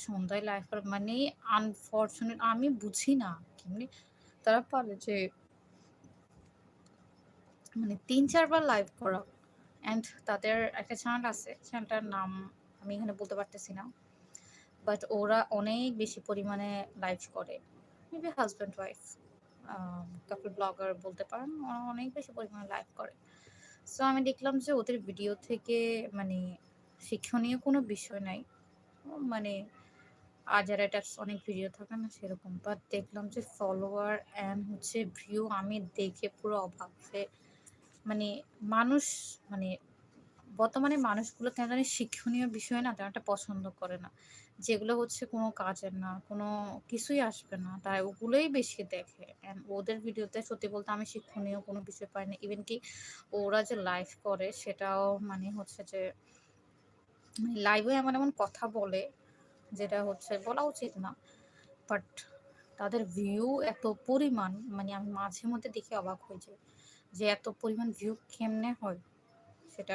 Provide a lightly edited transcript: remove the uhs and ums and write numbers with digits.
সন্ধ্যায় লাইভ করে মানে আনফরচুনেট আমি বুঝি না কেমনি তারা পারে যে মানে ৩-৪ বার লাইভ করা। অ্যান্ড তাদের একটা চ্যানেল আছে, চ্যানেলটার নাম আমি এখানে বলতে পারতেছি না। বাট ওরা অনেক বেশি পরিমাণে লাইভ করে। মেবি হাসব্যান্ড ওয়াইফ কাপল ব্লগার বলতে পারেন। ওরা অনেক বেশি পরিমাণে লাইভ করে। সো আমি দেখলাম যে ওদের ভিডিও থেকে মানে শিক্ষণীয় কোনো বিষয় নাই। মানে আজারা টাইপস অনেক ভিডিও থাকে না সেরকম। বাট দেখলাম যে ফলোয়ার অ্যান্ড হচ্ছে ভিউ আমি দেখে পুরো অবাক যে মানে মানুষ মানে বর্তমানে মানুষগুলো কেন জানি শিক্ষণীয় বিষয় না তেমন একটা পছন্দ করে না। যেগুলো হচ্ছে কোনো কাজের না, কোনো কিছুই আসবে না। তারা ওগুলোই বেশি দেখে। অ্যান্ড ওদের ভিডিওতে সত্যি বলতে আমি শিক্ষণীয় কোনো বিষয় পাই না। ইভেন কি ওরা যে লাইভ করে সেটাও মানে হচ্ছে যে মানে লাইভে এমন কথা বলে যেটা হচ্ছে বলা উচিত না। বাট তাদের ভিউ এত পরিমাণ মানে আমি মাঝে মধ্যে দেখে অবাক হই যে এত পরিমাণ ভিউ কেমনে হয়?